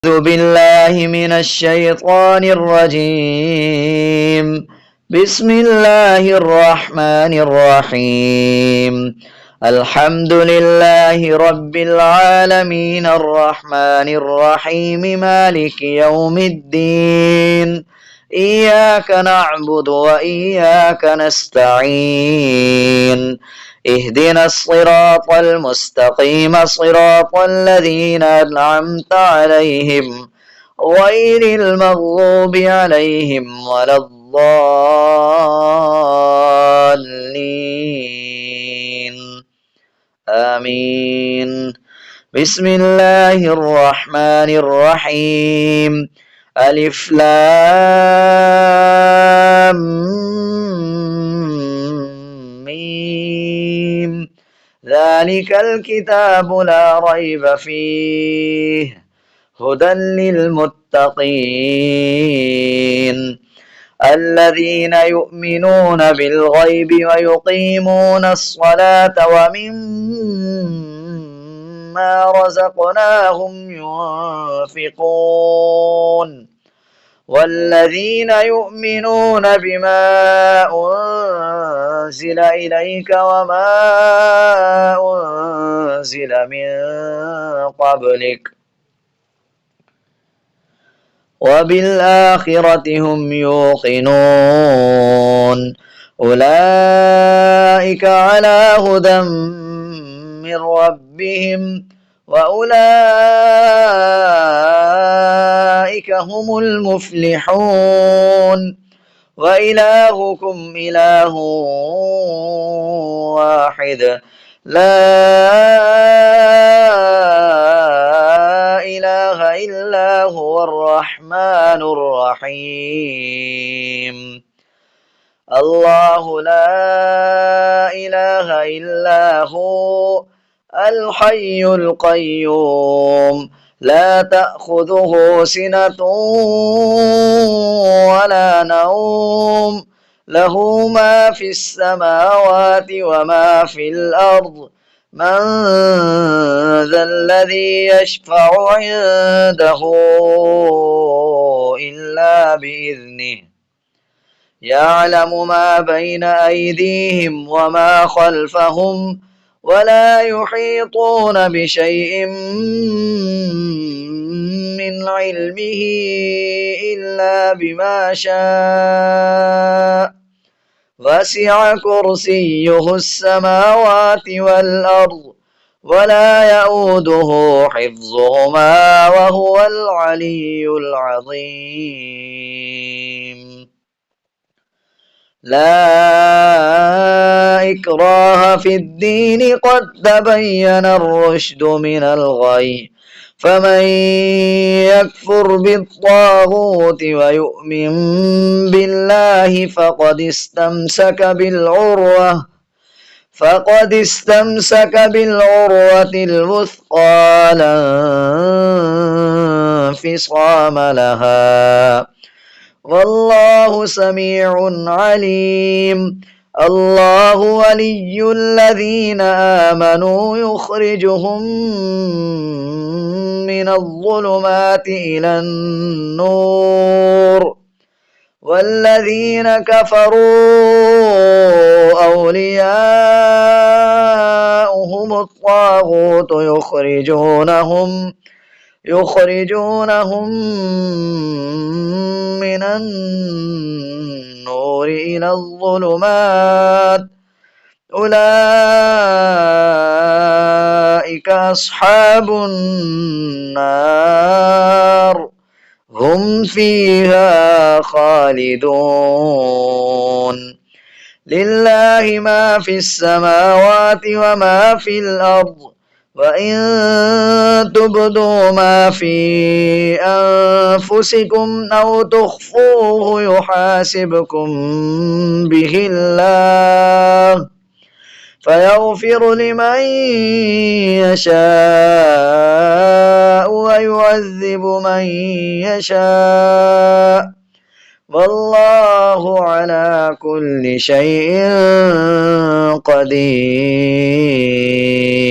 أعوذ بالله من الشيطان الرجيم. بسم الله الرحمن الرحيم. الحمد لله رب العالمين الرحمن الرحيم مالك يوم الدين. إياك نعبد وإياك نستعين. اهدنا الصراط المستقيم صراط الذين أنعمت عليهم غير المغضوب عليهم ولا الضالين آمين. بسم الله الرحمن الرحيم. ألف لام ميم. ذلك الكتاب لا ريب فيه هدى للمتقين الذين يؤمنون بالغيب ويقيمون الصلاة ومما رزقناهم ينفقون والذين يؤمنون بما أنزل إليك وما أنزل من قبلك وبالآخرة هم يوقنون أولئك على هدى من ربهم وأولئك هم المفلحون. وإلهكم إله واحد لا إله إلا هو الرحمن الرحيم. الله لا إله إلا هو الحي القيوم لا تأخذه سنة ولا نوم له ما في السماوات وما في الأرض من ذا الذي يشفع عنده إلا بإذنه يعلم ما بين أيديهم وما خلفهم ولا يحيطون بشيء من علمه إلا بما شاء وسع كرسيه السماوات والأرض ولا يؤوده حفظهما وهو العلي العظيم. لا إكراه في الدين قد تبين الرشد من الغي فمن يكفر بالطاغوت ويؤمن بالله فقد استمسك بالعروة الوثقى لا انفصام لها والله سميع عليم. الله ولي الذين آمنوا يخرجهم من الظلمات إلى النور والذين كفروا أولياؤهم الطاغوت يخرجونهم من النور إلى الظلمات أولئك أصحاب النار هم فيها خالدون. لله ما في السماوات وما في الأرض وإن تبدوا ما في أنفسكم أو تخفوه يحاسبكم به الله فيغفر لمن يشاء ويعذب من يشاء والله على كل شيء قدير.